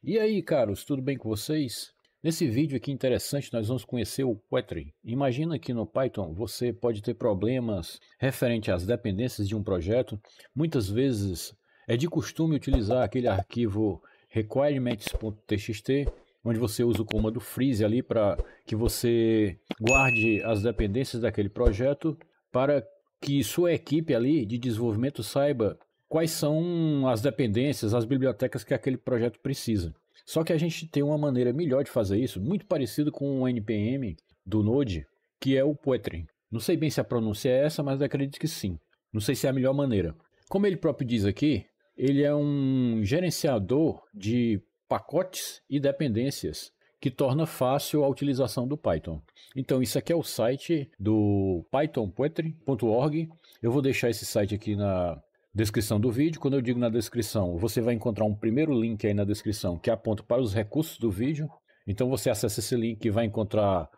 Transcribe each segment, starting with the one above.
E aí, caros, tudo bem com vocês? Nesse vídeo aqui interessante, nós vamos conhecer o Poetry. Imagina que no Python você pode ter problemas referente às dependências de um projeto. Muitas vezes é de costume utilizar aquele arquivo requirements.txt, onde você usa o comando freeze ali para que você guarde as dependências daquele projeto para que sua equipe ali de desenvolvimento saiba quais são as dependências, as bibliotecas que aquele projeto precisa. Só que a gente tem uma maneira melhor de fazer isso, muito parecido com o NPM do Node, que é o Poetry. Não sei bem se a pronúncia é essa, mas acredito que sim. Não sei se é a melhor maneira. Como ele próprio diz aqui, ele é um gerenciador de pacotes e dependências que torna fácil a utilização do Python. Então isso aqui é o site do pythonpoetry.org. Eu vou deixar esse site aqui na descrição do vídeo. Quando eu digo na descrição, você vai encontrar um primeiro link aí na descrição que aponta para os recursos do vídeo. Então você acessa esse link e vai encontrar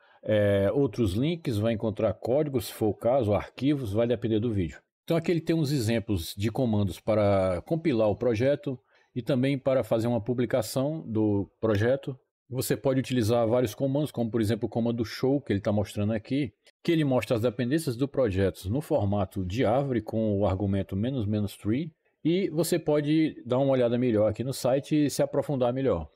outros links, vai encontrar códigos, se for o caso, arquivos, vai depender do vídeo. Então aqui ele tem uns exemplos de comandos para compilar o projeto e também para fazer uma publicação do projeto. Você pode utilizar vários comandos, como por exemplo o comando show, que ele está mostrando aqui, que ele mostra as dependências do projeto no formato de árvore com o argumento "-tree", e você pode dar uma olhada melhor aqui no site e se aprofundar melhor.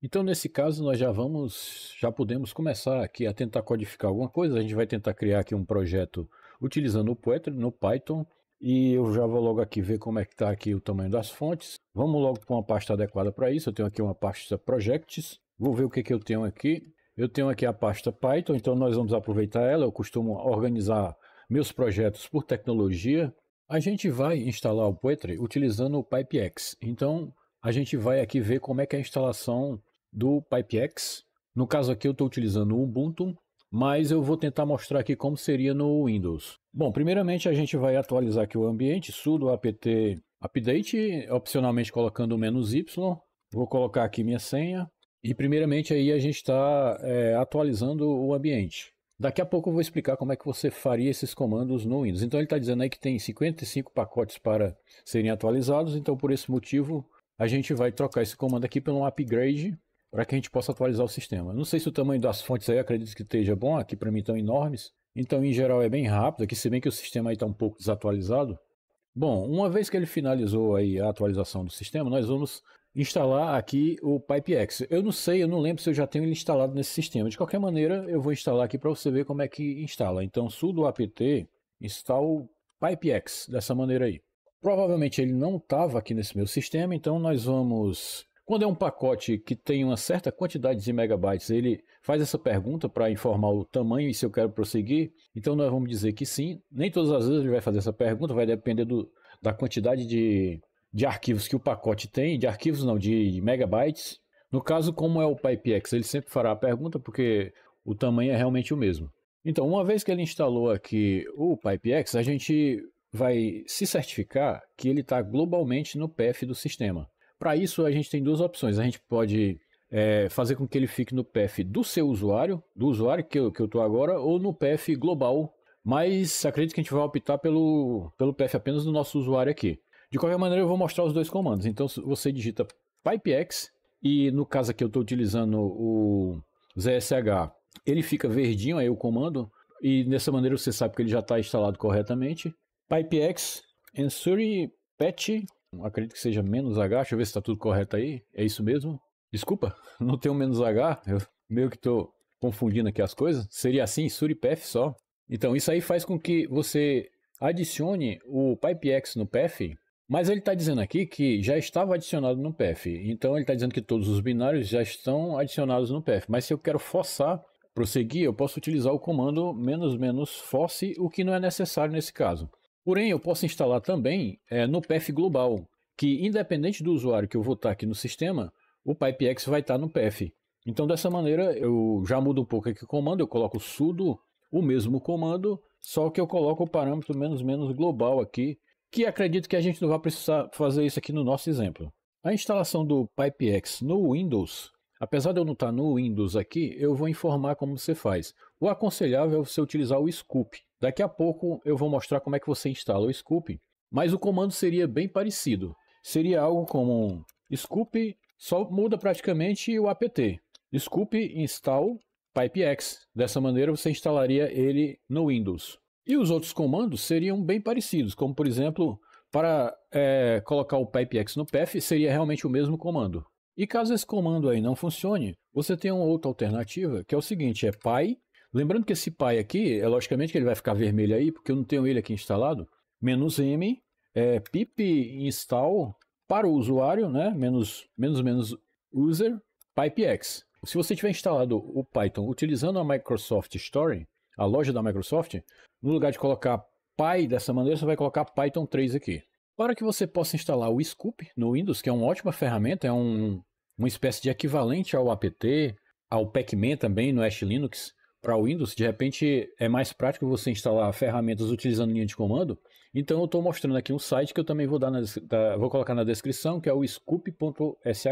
Então nesse caso nós já podemos começar aqui a tentar codificar alguma coisa. A gente vai tentar criar aqui um projeto utilizando o Poetry no Python, e eu já vou logo aqui ver como é que está aqui o tamanho das fontes. Vamos logo para uma pasta adequada para isso. Eu tenho aqui uma pasta Projects. Vou ver o que eu tenho aqui. Eu tenho aqui a pasta Python, então nós vamos aproveitar ela. Eu costumo organizar meus projetos por tecnologia. A gente vai instalar o Poetry utilizando o PyPX. Então a gente vai aqui ver como é que é a instalação do PyPX. No caso aqui eu estou utilizando o Ubuntu, mas eu vou tentar mostrar aqui como seria no Windows. Bom, primeiramente a gente vai atualizar aqui o ambiente, sudo apt update, opcionalmente colocando o "-y". Vou colocar aqui minha senha. E primeiramente aí a gente está atualizando o ambiente. Daqui a pouco eu vou explicar como é que você faria esses comandos no Windows. Então ele está dizendo aí que tem 55 pacotes para serem atualizados, então por esse motivo a gente vai trocar esse comando aqui pelo upgrade para que a gente possa atualizar o sistema. Não sei se o tamanho das fontes aí, acredito que esteja bom, aqui para mim estão enormes. Então em geral é bem rápido, aqui se bem que o sistema aí está um pouco desatualizado. Bom, uma vez que ele finalizou aí a atualização do sistema, nós vamos instalar aqui o PyPX. Eu não lembro se eu já tenho ele instalado nesse sistema. De qualquer maneira, eu vou instalar aqui para você ver como é que instala. Então, sudo apt install PyPX, dessa maneira aí. Provavelmente ele não estava aqui nesse meu sistema, então nós vamos... Quando é um pacote que tem uma certa quantidade de megabytes, ele faz essa pergunta para informar o tamanho e se eu quero prosseguir. Então nós vamos dizer que sim. Nem todas as vezes ele vai fazer essa pergunta, vai depender da quantidade de arquivos que o pacote tem, de arquivos não, de megabytes. No caso, como é o PyPX, ele sempre fará a pergunta porque o tamanho é realmente o mesmo. Então, uma vez que ele instalou aqui o PyPX, a gente vai se certificar que ele está globalmente no path do sistema. Para isso, a gente tem duas opções. A gente pode fazer com que ele fique no path do seu usuário, do usuário que eu estou agora, ou no path global. Mas acredito que a gente vai optar pelo path apenas do nosso usuário aqui. De qualquer maneira, eu vou mostrar os dois comandos. Então, você digita PyPX, e no caso aqui eu estou utilizando o ZSH, ele fica verdinho aí o comando, e dessa maneira você sabe que ele já está instalado corretamente. PyPX ensure patch, acredito que seja "-h", deixa eu ver se está tudo correto aí, é isso mesmo. Desculpa, não tem um "-h", eu meio que estou confundindo aqui as coisas. Seria assim, ensure path só. Então, isso aí faz com que você adicione o PyPX no path. Mas ele está dizendo aqui que já estava adicionado no path. Então ele está dizendo que todos os binários já estão adicionados no path. Mas se eu quero forçar, prosseguir, eu posso utilizar o comando "-force", o que não é necessário nesse caso. Porém, eu posso instalar também no path global, que independente do usuário que eu vou estar aqui no sistema, o PyPX vai estar no path. Então dessa maneira eu já mudo um pouco aqui o comando, eu coloco sudo, o mesmo comando, só que eu coloco o parâmetro "-" global aqui, que acredito que a gente não vai precisar fazer isso aqui no nosso exemplo. A instalação do PyPX no Windows, apesar de eu não estar no Windows aqui, eu vou informar como você faz. O aconselhável é você utilizar o scoop. Daqui a pouco eu vou mostrar como é que você instala o scoop, mas o comando seria bem parecido. Seria algo como scoop Só muda praticamente o apt. Scoop install pipex. Dessa maneira você instalaria ele no Windows. E os outros comandos seriam bem parecidos, como por exemplo, para colocar o pipex no path seria realmente o mesmo comando. E caso esse comando aí não funcione, você tem uma outra alternativa, que é o seguinte, é py. Lembrando que esse py aqui, logicamente que ele vai ficar vermelho aí, porque eu não tenho ele aqui instalado. "-m, pip install para o usuário, né? "-user pipex". Se você tiver instalado o Python utilizando a Microsoft Store, a loja da Microsoft, no lugar de colocar py dessa maneira, você vai colocar Python 3 aqui. Para que você possa instalar o Scoop no Windows, que é uma ótima ferramenta, é uma espécie de equivalente ao apt, ao Pacman também no Ash Linux, para o Windows, de repente é mais prático você instalar ferramentas utilizando linha de comando. Então eu estou mostrando aqui um site que eu também vou colocar na descrição, que é o scoop.sh.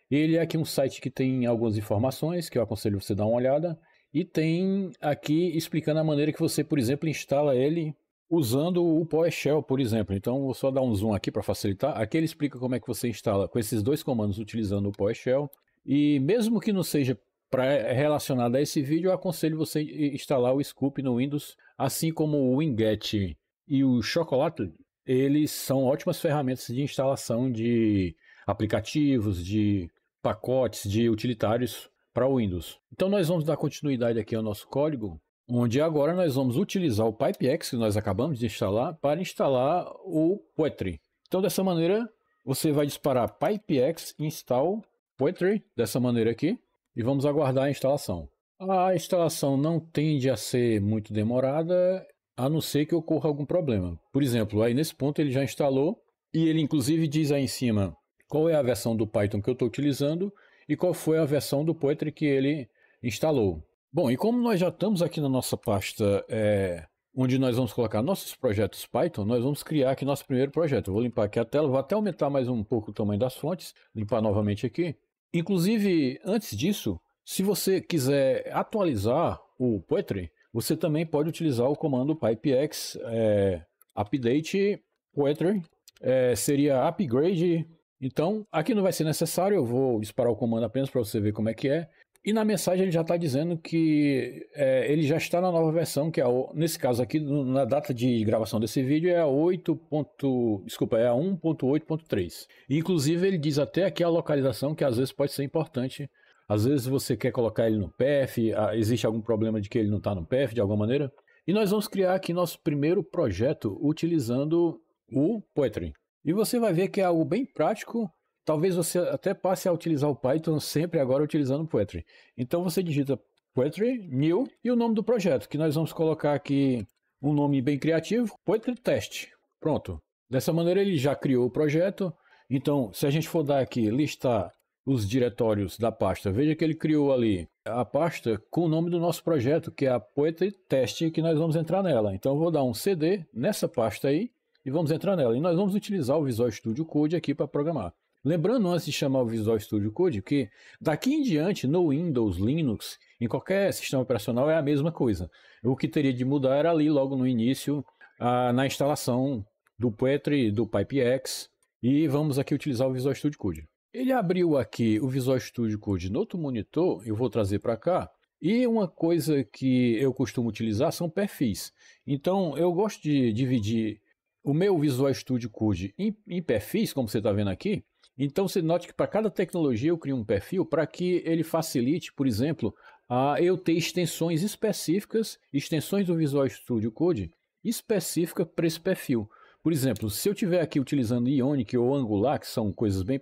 Ele é aqui um site que tem algumas informações que eu aconselho você dar uma olhada. E tem aqui explicando a maneira que você, por exemplo, instala ele usando o PowerShell, por exemplo. Então vou só dar um zoom aqui para facilitar. Aqui ele explica como é que você instala com esses dois comandos utilizando o PowerShell. E mesmo que não seja relacionado a esse vídeo, eu aconselho você instalar o Scoop no Windows, assim como o Winget e o Chocolate. Eles são ótimas ferramentas de instalação de aplicativos, de pacotes, de utilitários para o Windows. Então nós vamos dar continuidade aqui ao nosso código, onde agora nós vamos utilizar o pipex que nós acabamos de instalar para instalar o Poetry. Então dessa maneira você vai disparar pipex install Poetry, dessa maneira aqui, e vamos aguardar a instalação. A instalação não tende a ser muito demorada, a não ser que ocorra algum problema. Por exemplo, aí nesse ponto ele já instalou, e ele inclusive diz aí em cima qual é a versão do Python que eu estou utilizando e qual foi a versão do Poetry que ele instalou. Bom, e como nós já estamos aqui na nossa pasta onde nós vamos colocar nossos projetos Python, nós vamos criar aqui nosso primeiro projeto. Eu vou limpar aqui a tela, vou até aumentar mais um pouco o tamanho das fontes, limpar novamente aqui. Inclusive, antes disso, se você quiser atualizar o Poetry, você também pode utilizar o comando pipex update Poetry, seria upgrade. Então, aqui não vai ser necessário, eu vou disparar o comando apenas para você ver como é que é. E na mensagem ele já está dizendo que ele já está na nova versão, que é nesse caso aqui, na data de gravação desse vídeo, é a 1.8.3. Inclusive ele diz até aqui a localização, que às vezes pode ser importante. Às vezes você quer colocar ele no path, existe algum problema de que ele não está no path de alguma maneira. E nós vamos criar aqui nosso primeiro projeto utilizando o Poetry. E você vai ver que é algo bem prático. Talvez você até passe a utilizar o Python sempre agora utilizando o Poetry. Então você digita Poetry, new, e o nome do projeto, que nós vamos colocar aqui um nome bem criativo, Poetry Test. Pronto. Dessa maneira ele já criou o projeto. Então, se a gente for dar aqui, listar os diretórios da pasta, veja que ele criou ali a pasta com o nome do nosso projeto, que é a Poetry Test, que nós vamos entrar nela. Então eu vou dar um CD nessa pasta aí e vamos entrar nela. E nós vamos utilizar o Visual Studio Code aqui para programar. Lembrando, antes de chamar o Visual Studio Code, que daqui em diante, no Windows, Linux, em qualquer sistema operacional é a mesma coisa. O que teria de mudar era ali logo no início, na instalação do Poetry, do pipex, e vamos aqui utilizar o Visual Studio Code. Ele abriu aqui o Visual Studio Code no outro monitor, eu vou trazer para cá, e uma coisa que eu costumo utilizar são perfis. Então eu gosto de dividir o meu Visual Studio Code em perfis, como você está vendo aqui. Então você note que para cada tecnologia eu crio um perfil para que ele facilite, por exemplo, eu ter extensões específicas, extensões do Visual Studio Code específicas para esse perfil. Por exemplo, se eu estiver aqui utilizando Ionic ou Angular, que são coisas bem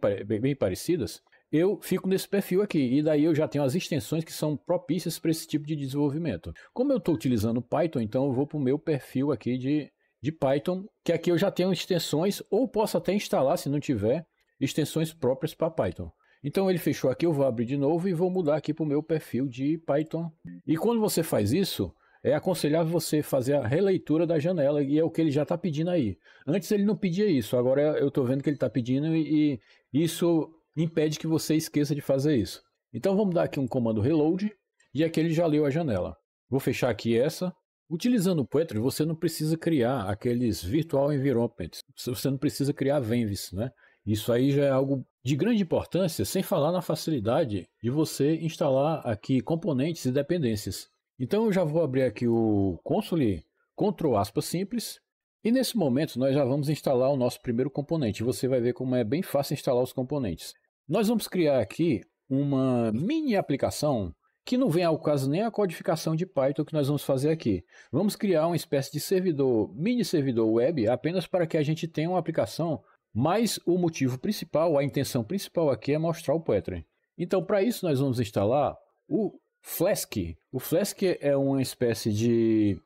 parecidas, eu fico nesse perfil aqui, e daí eu já tenho as extensões que são propícias para esse tipo de desenvolvimento. Como eu estou utilizando Python, então eu vou para o meu perfil aqui de Python, que aqui eu já tenho extensões, ou posso até instalar, se não tiver, extensões próprias para Python. Então ele fechou aqui, eu vou abrir de novo e vou mudar aqui para o meu perfil de Python. E quando você faz isso, é aconselhável você fazer a releitura da janela, e é o que ele já está pedindo aí. Antes ele não pedia isso, agora eu estou vendo que ele está pedindo e isso impede que você esqueça de fazer isso. Então vamos dar aqui um comando reload, e aqui ele já leu a janela. Vou fechar aqui essa. Utilizando o Poetry, você não precisa criar aqueles virtual environments, você não precisa criar venvis, né? Isso aí já é algo de grande importância, sem falar na facilidade de você instalar aqui componentes e dependências. Então eu já vou abrir aqui o console Ctrl aspas simples, e nesse momento nós já vamos instalar o nosso primeiro componente. Você vai ver como é bem fácil instalar os componentes. Nós vamos criar aqui uma mini aplicação que não vem ao caso nem a codificação de Python que nós vamos fazer aqui. Vamos criar uma espécie de servidor, mini servidor web, apenas para que a gente tenha uma aplicação, mas o motivo principal, a intenção principal aqui é mostrar o Pattern. Então, para isso nós vamos instalar o Flask. O Flask é uma espécie de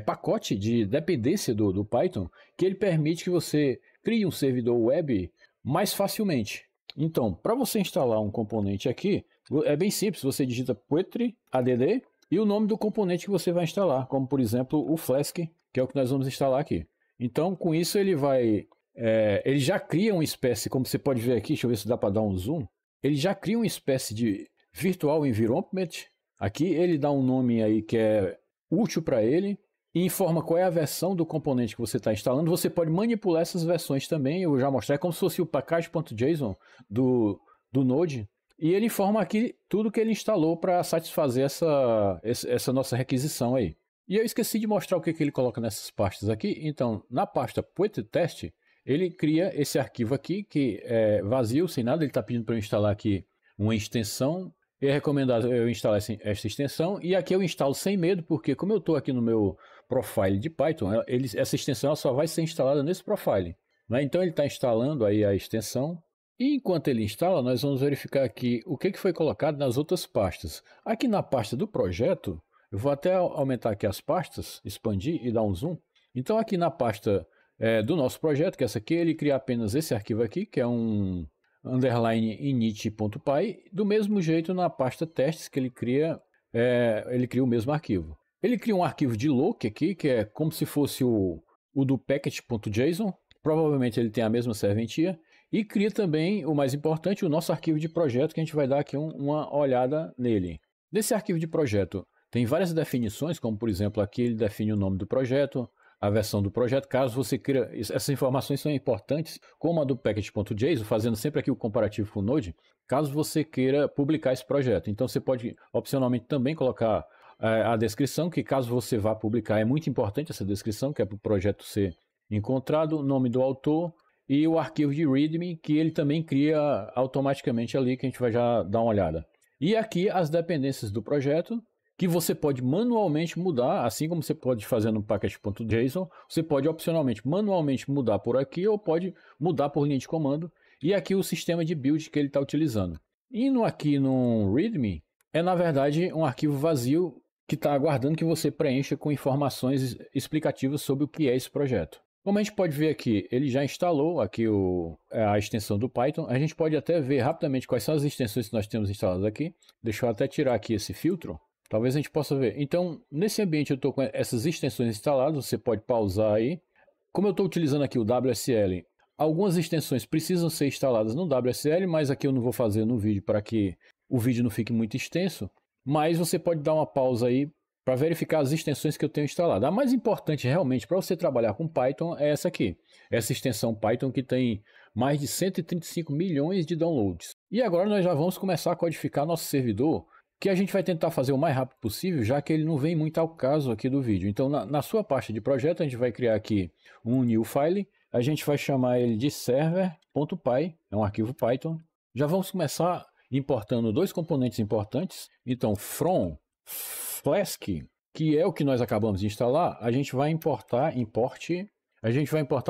pacote de dependência do Python, que ele permite que você crie um servidor web mais facilmente. Então, para você instalar um componente aqui, é bem simples, você digita Poetry add e o nome do componente que você vai instalar, como por exemplo o Flask, que é o que nós vamos instalar aqui. Então, com isso ele já cria uma espécie, como você pode ver aqui, deixa eu ver se dá para dar um zoom, ele já cria uma espécie de virtual environment. Aqui ele dá um nome aí que é útil para ele e informa qual é a versão do componente que você está instalando. Você pode manipular essas versões também, eu já mostrei, é como se fosse o package.json do Node. E ele informa aqui tudo que ele instalou para satisfazer essa nossa requisição aí. E eu esqueci de mostrar o que ele coloca nessas pastas aqui. Então, na pasta Poetry Test, ele cria esse arquivo aqui, que é vazio, sem nada. Ele está pedindo para eu instalar aqui uma extensão. É recomendado eu instalar esta extensão. E aqui eu instalo sem medo, porque como eu estou aqui no meu profile de Python, essa extensão só vai ser instalada nesse profile. Né? Então ele está instalando aí a extensão. E enquanto ele instala, nós vamos verificar aqui o que foi colocado nas outras pastas. Aqui na pasta do projeto, eu vou até aumentar aqui as pastas, expandir e dar um zoom. Então aqui na pasta do nosso projeto, que é essa aqui, ele cria apenas esse arquivo aqui, que é um _init.py. Do mesmo jeito na pasta testes que ele cria o mesmo arquivo. Ele cria um arquivo de look aqui, que é como se fosse o do package.json. Provavelmente ele tem a mesma serventia. E cria também, o mais importante, o nosso arquivo de projeto, que a gente vai dar aqui uma olhada nele. Nesse arquivo de projeto tem várias definições, como por exemplo aqui ele define o nome do projeto, a versão do projeto, caso você queira, essas informações são importantes, como a do package.json, fazendo sempre aqui o comparativo com o Node, caso você queira publicar esse projeto. Então você pode opcionalmente também colocar a descrição, que caso você vá publicar, é muito importante essa descrição, que é para o projeto ser encontrado, o nome do autor, e o arquivo de README, que ele também cria automaticamente ali, que a gente vai já dar uma olhada. E aqui as dependências do projeto, que você pode manualmente mudar, assim como você pode fazer no package.json, você pode opcionalmente manualmente mudar por aqui, ou pode mudar por linha de comando, e aqui o sistema de build que ele está utilizando. Indo aqui no README, é na verdade um arquivo vazio que está aguardando que você preencha com informações explicativas sobre o que é esse projeto. Como a gente pode ver aqui, ele já instalou aqui a extensão do Python. A gente pode até ver rapidamente quais são as extensões que nós temos instaladas aqui. Deixa eu até tirar aqui esse filtro. Talvez a gente possa ver. Então, nesse ambiente eu estou com essas extensões instaladas. Você pode pausar aí. Como eu estou utilizando aqui o WSL, algumas extensões precisam ser instaladas no WSL, mas aqui eu não vou fazer no vídeo para que o vídeo não fique muito extenso. Mas você pode dar uma pausa aí para verificar as extensões que eu tenho instalado. A mais importante realmente para você trabalhar com Python é essa aqui. Essa extensão Python que tem mais de 135 milhões de downloads. E agora nós já vamos começar a codificar nosso servidor, que a gente vai tentar fazer o mais rápido possível, já que ele não vem muito ao caso aqui do vídeo. Então na sua pasta de projeto a gente vai criar aqui um new file. A gente vai chamar ele de server.py, é um arquivo Python. Já vamos começar importando dois componentes importantes. Então from Flask, que é o que nós acabamos de instalar, a gente vai importar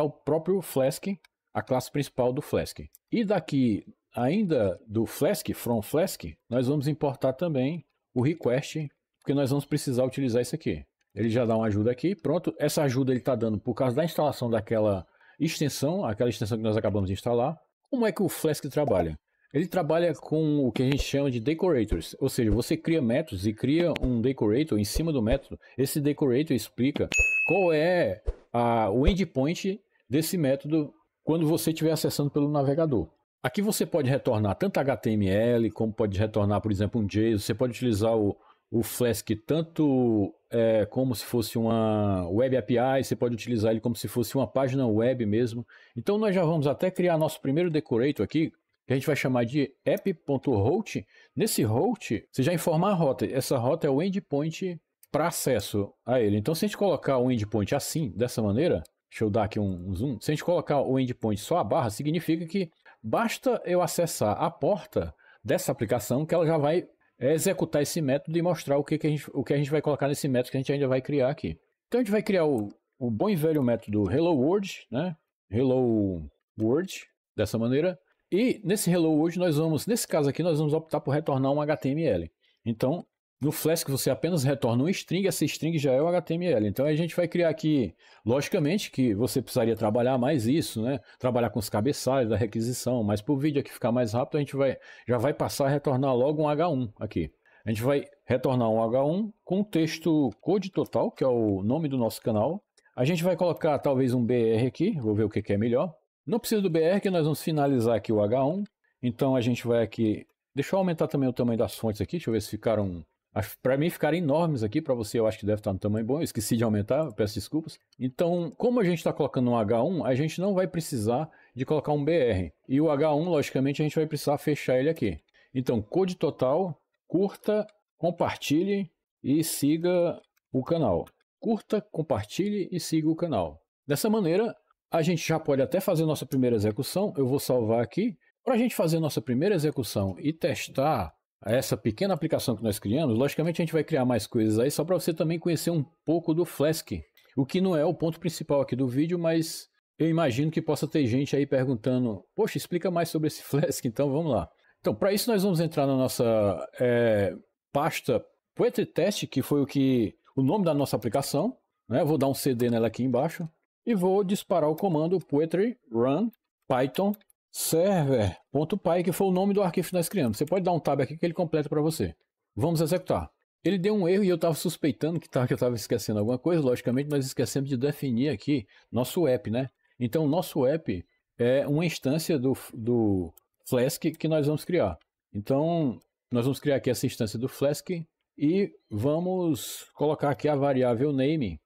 o próprio Flask, a classe principal do Flask. E daqui, ainda do Flask, from Flask, nós vamos importar também o request, porque nós vamos precisar utilizar isso aqui. Ele já dá uma ajuda aqui, pronto. Essa ajuda ele está dando por causa da instalação daquela extensão, aquela extensão que nós acabamos de instalar. Como é que o Flask trabalha? Ele trabalha com o que a gente chama de decorators, ou seja, você cria métodos e cria um decorator em cima do método. Esse decorator explica qual é o endpoint desse método quando você estiver acessando pelo navegador. Aqui você pode retornar tanto HTML, como pode retornar, por exemplo, um JSON. Você pode utilizar o o Flask tanto como se fosse uma Web API, você pode utilizar ele como se fosse uma página web mesmo. Então nós já vamos até criar nosso primeiro decorator aqui, que a gente vai chamar de app.route. Nesse route, você já informa a rota. Essa rota é o endpoint para acesso a ele. Então se a gente colocar o endpoint assim, dessa maneira, deixa eu dar aqui um zoom, se a gente colocar o endpoint só a barra, significa que basta eu acessar a porta dessa aplicação que ela já vai executar esse método e mostrar o que a gente vai colocar nesse método que a gente ainda vai criar aqui. Então a gente vai criar o bom e velho método Hello World, né? Hello World, dessa maneira. E nesse Hello World nesse caso aqui, nós vamos optar por retornar um HTML. Então, no Flask você apenas retorna um string, essa string já é o HTML. Então a gente vai criar aqui, logicamente que você precisaria trabalhar mais isso, né? Trabalhar com os cabeçalhos da requisição, mas para o vídeo aqui ficar mais rápido, a gente já vai passar a retornar logo um H1 aqui. A gente vai retornar um H1 com o texto code total, que é o nome do nosso canal. A gente vai colocar talvez um BR aqui, vou ver o que é melhor. Não precisa do BR, que nós vamos finalizar aqui o H1. Então a gente vai aqui, deixa eu aumentar também o tamanho das fontes aqui, deixa eu ver se ficaram... Para mim ficaram enormes aqui, para você eu acho que deve estar no tamanho bom, eu esqueci de aumentar, peço desculpas. Então, como a gente está colocando um H1, a gente não vai precisar de colocar um BR. E o H1, logicamente, a gente vai precisar fechar ele aqui. Então, code total, curta, compartilhe e siga o canal. Curta, compartilhe e siga o canal. Dessa maneira, a gente já pode até fazer nossa primeira execução. Eu vou salvar aqui. Para a gente fazer nossa primeira execução e testar essa pequena aplicação que nós criamos, logicamente a gente vai criar mais coisas aí, só para você também conhecer um pouco do Flask. O que não é o ponto principal aqui do vídeo, mas eu imagino que possa ter gente aí perguntando, poxa, explica mais sobre esse Flask, então vamos lá. Então, para isso nós vamos entrar na nossa pasta Poetry Test, que foi o nome da nossa aplicação, né? Vou dar um CD nela aqui embaixo e vou disparar o comando Poetry Run Python server.py, que foi o nome do arquivo que nós criamos. Você pode dar um tab aqui que ele completa para você. Vamos executar. Ele deu um erro e eu estava suspeitando que eu estava esquecendo alguma coisa. Logicamente, nós esquecemos de definir aqui nosso app, né? Então, o nosso app é uma instância do Flask que nós vamos criar. Então, nós vamos criar aqui essa instância do Flask e vamos colocar aqui a variável name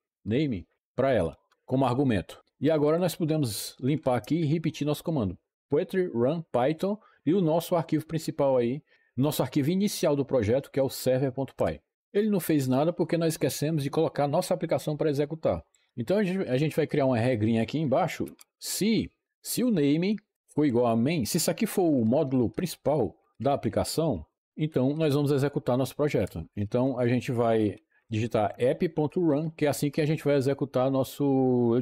para ela, como argumento. E agora nós podemos limpar aqui e repetir nosso comando. Poetry Run Python e o nosso arquivo principal aí, nosso arquivo inicial do projeto, que é o server.py. Ele não fez nada porque nós esquecemos de colocar nossa aplicação para executar. Então a gente vai criar uma regrinha aqui embaixo. Se o name for igual a main, se isso aqui for o módulo principal da aplicação, então nós vamos executar nosso projeto. Então a gente vai digitar app.run, que é assim que a gente vai executar nosso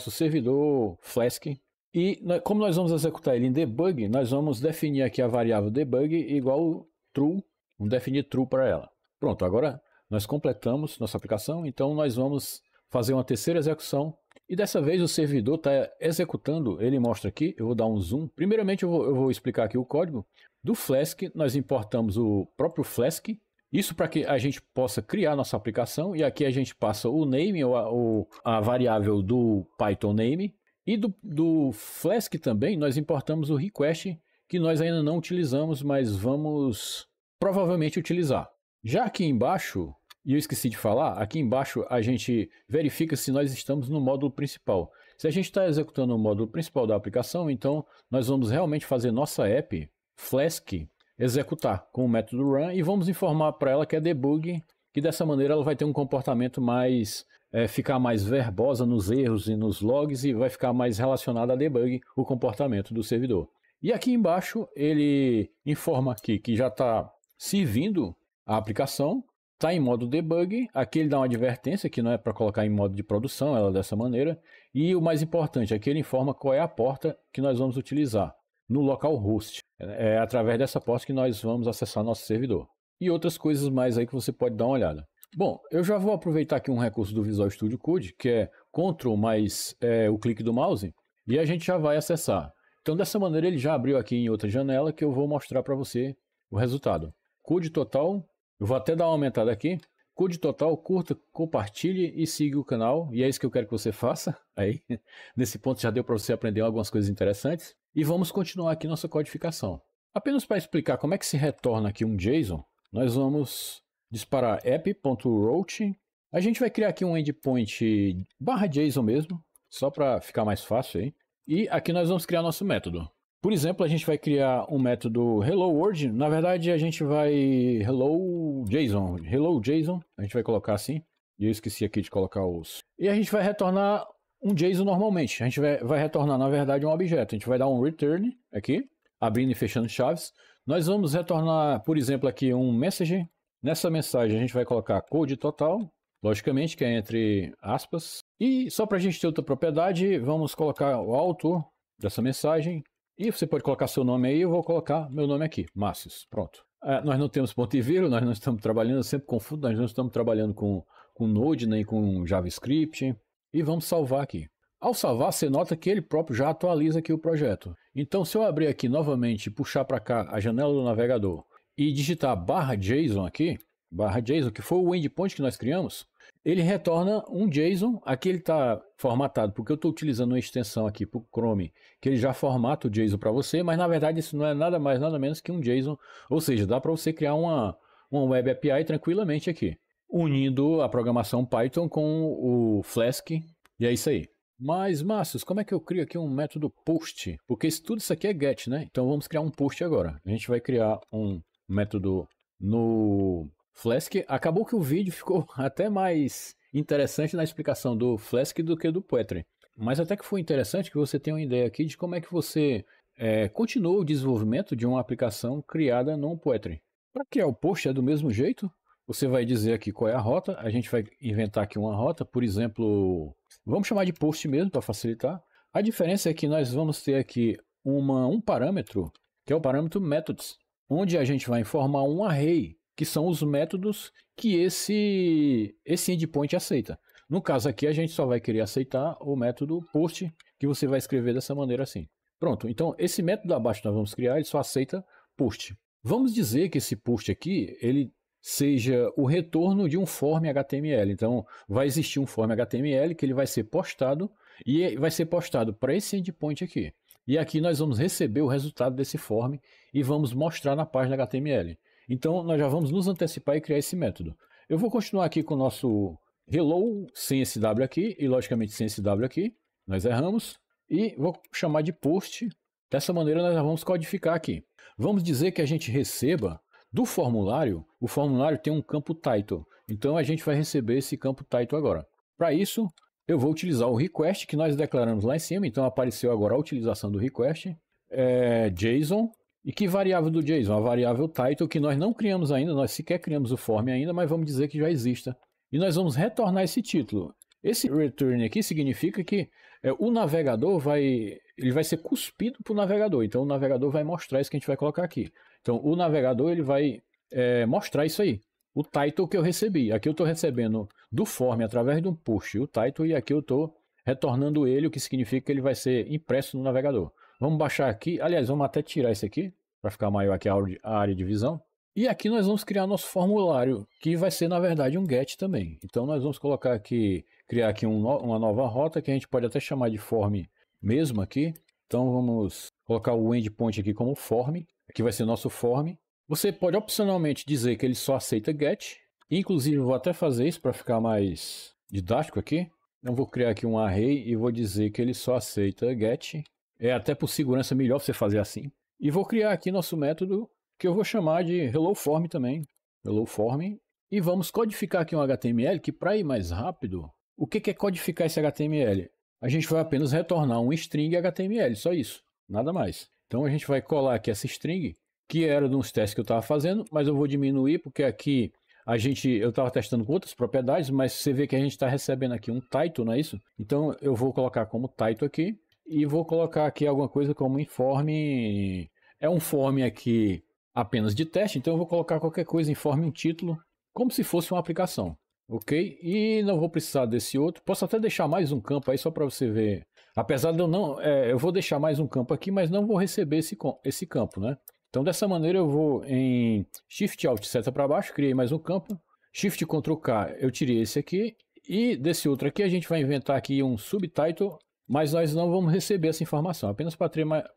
servidor Flask. E como nós vamos executar ele em debug, nós vamos definir aqui a variável debug igual true, vamos definir true para ela. Pronto, agora nós completamos nossa aplicação, então nós vamos fazer uma terceira execução. E dessa vez o servidor está executando, ele mostra aqui, eu vou dar um zoom. Primeiramente eu vou explicar aqui o código. Do Flask, nós importamos o próprio Flask, isso para que a gente possa criar nossa aplicação, e aqui a gente passa o name, ou a variável do Python name. E do Flask também nós importamos o request, que nós ainda não utilizamos, mas vamos provavelmente utilizar. Já aqui embaixo, e eu esqueci de falar, aqui embaixo a gente verifica se nós estamos no módulo principal. Se a gente está executando o módulo principal da aplicação, então nós vamos realmente fazer nossa app Flask executar com o método run e vamos informar para ela que é debug, que dessa maneira ela vai ter um comportamento mais... ficar mais verbosa nos erros e nos logs e vai ficar mais relacionada a debug o comportamento do servidor. E aqui embaixo ele informa aqui que já está servindo a aplicação, está em modo debug, aqui ele dá uma advertência que não é para colocar em modo de produção, ela dessa maneira, e o mais importante, aqui ele informa qual é a porta que nós vamos utilizar no localhost. É através dessa porta que nós vamos acessar nosso servidor. E outras coisas mais aí que você pode dar uma olhada. Bom, eu já vou aproveitar aqui um recurso do Visual Studio Code, que é Ctrl mais o clique do mouse, e a gente já vai acessar. Então, dessa maneira, ele já abriu aqui em outra janela que eu vou mostrar para você o resultado. Code total, eu vou até dar uma aumentada aqui. Code total, curta, compartilhe e siga o canal, e é isso que eu quero que você faça. Aí, nesse ponto já deu para você aprender algumas coisas interessantes. E vamos continuar aqui nossa codificação. Apenas para explicar como é que se retorna aqui um JSON, nós vamos disparar app.route. A gente vai criar aqui um endpoint /JSON mesmo, só para ficar mais fácil aí. E aqui nós vamos criar nosso método. Por exemplo, a gente vai criar um método hello world. Na verdade, a gente vai hello JSON, a gente vai colocar assim. E eu esqueci aqui de colocar os... E a gente vai retornar um JSON normalmente. A gente vai retornar, na verdade, um objeto. A gente vai dar um return aqui, abrindo e fechando chaves. Nós vamos retornar, por exemplo, aqui um message. Nessa mensagem a gente vai colocar code total, logicamente, que é entre aspas. E só para a gente ter outra propriedade, vamos colocar o autor dessa mensagem. E você pode colocar seu nome aí, eu vou colocar meu nome aqui, Márcios. Pronto. Nós não temos ponto e vírgula, nós não estamos trabalhando, eu sempre confundo, nós não estamos trabalhando com Node nem com JavaScript. E vamos salvar aqui. Ao salvar, você nota que ele próprio já atualiza aqui o projeto. Então, se eu abrir aqui novamente, puxar para cá a janela do navegador e digitar /JSON aqui, /JSON, que foi o endpoint que nós criamos, ele retorna um JSON. Aqui ele está formatado, porque eu estou utilizando uma extensão aqui para o Chrome, que ele já formata o JSON para você, mas na verdade isso não é nada mais, nada menos que um JSON. Ou seja, dá para você criar uma Web API tranquilamente aqui, unindo a programação Python com o Flask, e é isso aí. Mas, Márcios, como é que eu crio aqui um método post? Porque tudo isso aqui é get, né? Então vamos criar um post agora. A gente vai criar um método no Flask. Acabou que o vídeo ficou até mais interessante na explicação do Flask do que do Poetry. Mas até que foi interessante que você tenha uma ideia aqui de como é que você continua o desenvolvimento de uma aplicação criada no Poetry. Para criar o post é do mesmo jeito. Você vai dizer aqui qual é a rota. A gente vai inventar aqui uma rota, por exemplo, vamos chamar de post mesmo para facilitar. A diferença é que nós vamos ter aqui um parâmetro, que é o parâmetro methods, onde a gente vai informar um array, que são os métodos que esse endpoint aceita. No caso aqui, a gente só vai querer aceitar o método post, que você vai escrever dessa maneira assim. Pronto, então esse método abaixo que nós vamos criar, ele só aceita post. Vamos dizer que esse post aqui, ele seja o retorno de um form HTML. Então, vai existir um form HTML que ele vai ser postado e vai ser postado para esse endpoint aqui. E aqui nós vamos receber o resultado desse form e vamos mostrar na página HTML. Então, nós já vamos nos antecipar e criar esse método. Eu vou continuar aqui com o nosso hello sem esse W aqui e, logicamente, sem esse W aqui. Nós erramos. E vou chamar de post. Dessa maneira, nós já vamos codificar aqui. Vamos dizer que a gente receba do formulário, o formulário tem um campo title, então a gente vai receber esse campo title agora. Para isso, eu vou utilizar o request que nós declaramos lá em cima, então apareceu agora a utilização do request, JSON, e que variável do JSON? A variável title que nós não criamos ainda, nós sequer criamos o form ainda, mas vamos dizer que já exista. E nós vamos retornar esse título. Esse return aqui significa que o navegador vai ser cuspido para o navegador, então o navegador vai mostrar isso que a gente vai colocar aqui. Então, o navegador ele vai mostrar isso aí, o title que eu recebi. Aqui eu estou recebendo do form através de um push o title e aqui eu estou retornando ele, o que significa que ele vai ser impresso no navegador. Vamos baixar aqui, aliás, vamos até tirar isso aqui, para ficar maior aqui a área de visão. E aqui nós vamos criar nosso formulário, que vai ser na verdade um get também. Então nós vamos colocar aqui, criar aqui uma nova rota, que a gente pode até chamar de form mesmo aqui. Então vamos colocar o endpoint aqui como form. Aqui vai ser nosso form. Você pode opcionalmente dizer que ele só aceita get. Inclusive, eu vou até fazer isso para ficar mais didático aqui. Então, vou criar aqui um array e vou dizer que ele só aceita get. É até por segurança melhor você fazer assim. E vou criar aqui nosso método que eu vou chamar de HelloForm também. HelloForm. E vamos codificar aqui um HTML que, para ir mais rápido, o que é codificar esse HTML? A gente vai apenas retornar um string HTML, só isso. Nada mais. Então a gente vai colar aqui essa string, que era de uns testes que eu estava fazendo, mas eu vou diminuir porque aqui eu estava testando com outras propriedades, mas você vê que a gente está recebendo aqui um title, não é isso? Então eu vou colocar como title aqui e vou colocar aqui alguma coisa como informe. É um form aqui apenas de teste, então eu vou colocar qualquer coisa, informe um título, como se fosse uma aplicação. Ok? E não vou precisar desse outro. Posso até deixar mais um campo aí só para você ver. Apesar de eu não... eu vou deixar mais um campo aqui, mas não vou receber esse campo, né? Então, dessa maneira, eu vou em Shift Alt, seta para baixo, criei mais um campo. Shift Ctrl K, eu tirei esse aqui. E desse outro aqui, a gente vai inventar aqui um subtitle, mas nós não vamos receber essa informação. Apenas para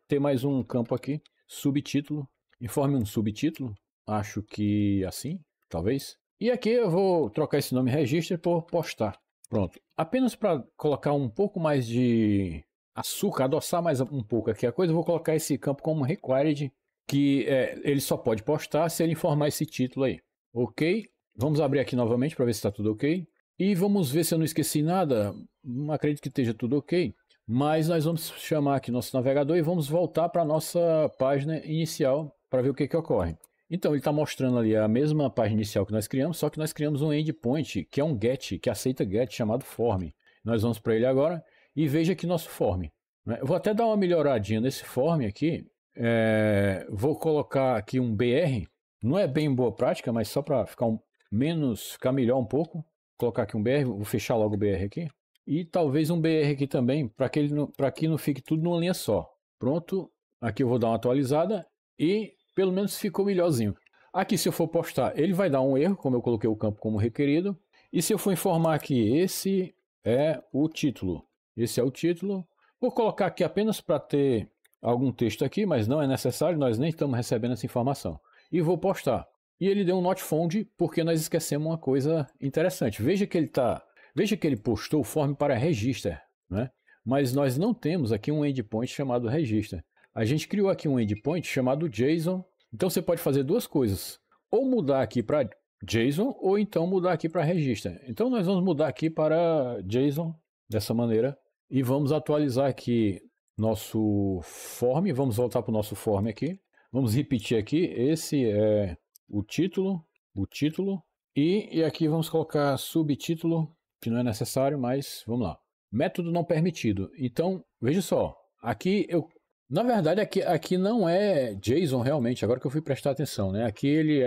ter mais um campo aqui, subtítulo. Informe um subtítulo. Acho que assim, talvez. E aqui eu vou trocar esse nome register por postar. Pronto. Apenas para colocar um pouco mais de açúcar, adoçar mais um pouco aqui a coisa, eu vou colocar esse campo como required, que ele só pode postar se ele informar esse título aí. Ok? Vamos abrir aqui novamente para ver se está tudo ok. E vamos ver se eu não esqueci nada. Não acredito que esteja tudo ok. Mas nós vamos chamar aqui nosso navegador e vamos voltar para a nossa página inicial para ver o que ocorre. Então ele está mostrando ali a mesma página inicial que nós criamos, só que nós criamos um endpoint que é um GET, que aceita GET, chamado form. Nós vamos para ele agora e veja aqui nosso form. Eu vou até dar uma melhoradinha nesse form aqui. Vou colocar aqui um BR. Não é bem boa prática, mas só para ficar ficar melhor um pouco. Vou colocar aqui um BR, vou fechar logo o BR aqui. E talvez um BR aqui também, para que não fique tudo numa linha só. Pronto, aqui eu vou dar uma atualizada e pelo menos ficou melhorzinho. Aqui se eu for postar, ele vai dar um erro, como eu coloquei o campo como requerido. E se eu for informar aqui, esse é o título. Esse é o título. Vou colocar aqui apenas para ter algum texto aqui, mas não é necessário, nós nem estamos recebendo essa informação. E vou postar. E ele deu um not found porque nós esquecemos uma coisa interessante. Veja que ele postou o form para register, né? Mas nós não temos aqui um endpoint chamado register. A gente criou aqui um endpoint chamado JSON. Então você pode fazer duas coisas. Ou mudar aqui para JSON, ou então mudar aqui para register. Então nós vamos mudar aqui para JSON, dessa maneira. E vamos atualizar aqui nosso form. Vamos voltar para o nosso form aqui. Vamos repetir aqui. Esse é o título. E aqui vamos colocar subtítulo, que não é necessário, mas vamos lá. Método não permitido. Então, veja só. Aqui na verdade, aqui não é JSON realmente, agora que eu fui prestar atenção, né? Aqui ele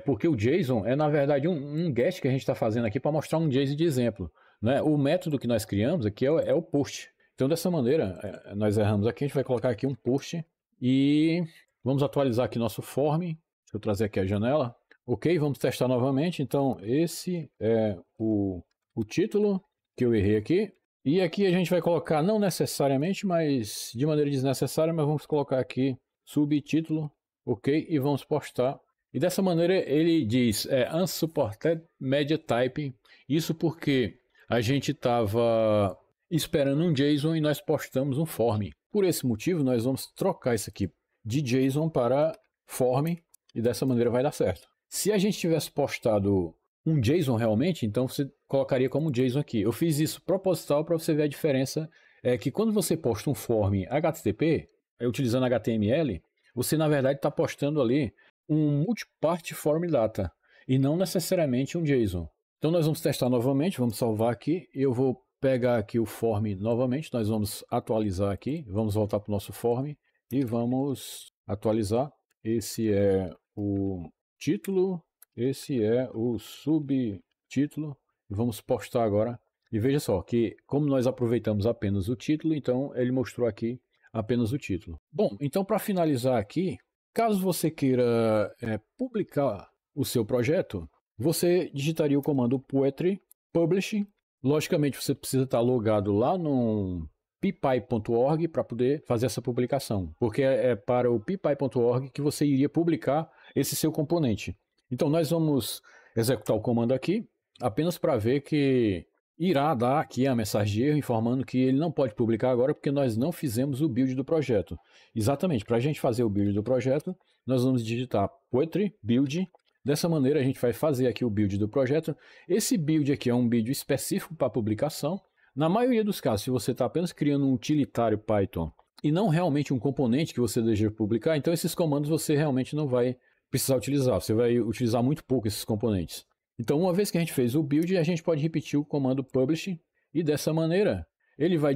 porque o JSON é, na verdade, um GET que a gente está fazendo aqui para mostrar um JSON de exemplo, né? O método que nós criamos aqui é o post. Então, dessa maneira, nós erramos aqui, a gente vai colocar aqui um post e vamos atualizar aqui nosso form. Deixa eu trazer aqui a janela. Ok, vamos testar novamente. Então, esse é o título que eu errei aqui. E aqui a gente vai colocar, não necessariamente, mas de maneira desnecessária, mas vamos colocar aqui subtítulo, ok, e vamos postar. E dessa maneira ele diz unsupported media type. Isso porque a gente estava esperando um JSON e nós postamos um form. Por esse motivo, nós vamos trocar isso aqui de JSON para form e dessa maneira vai dar certo. Se a gente tivesse postado um JSON realmente, então você colocaria como JSON aqui. Eu fiz isso proposital para você ver a diferença. É que quando você posta um form HTTP, utilizando HTML, você na verdade está postando ali um multipart form data e não necessariamente um JSON. Então nós vamos testar novamente, vamos salvar aqui. Eu vou pegar aqui o form novamente, nós vamos atualizar aqui, vamos voltar para o nosso form e vamos atualizar. Esse é o título. Esse é o subtítulo. Vamos postar agora. E veja só que como nós aproveitamos apenas o título, então ele mostrou aqui apenas o título. Bom, então para finalizar aqui, caso você queira publicar o seu projeto, você digitaria o comando poetry publish. Logicamente você precisa estar logado lá no pypy.org para poder fazer essa publicação, porque é para o pypy.org que você iria publicar esse seu componente. Então nós vamos executar o comando aqui, apenas para ver que irá dar aqui a mensagem de erro informando que ele não pode publicar agora porque nós não fizemos o build do projeto. Exatamente, para a gente fazer o build do projeto, nós vamos digitar poetry build. Dessa maneira a gente vai fazer aqui o build do projeto. Esse build aqui é um build específico para publicação. Na maioria dos casos, se você está apenas criando um utilitário Python e não realmente um componente que você deseja publicar, então esses comandos você realmente não vai precisar utilizar. Você vai utilizar muito pouco esses componentes. Então, uma vez que a gente fez o build, a gente pode repetir o comando publish e dessa maneira ele vai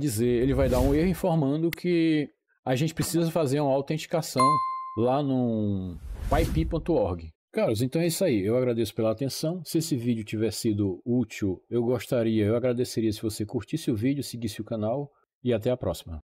dar um erro informando que a gente precisa fazer uma autenticação lá no pyp.org. Caros, então é isso aí. Eu agradeço pela atenção. Se esse vídeo tiver sido útil, eu agradeceria se você curtisse o vídeo, seguisse o canal e até a próxima.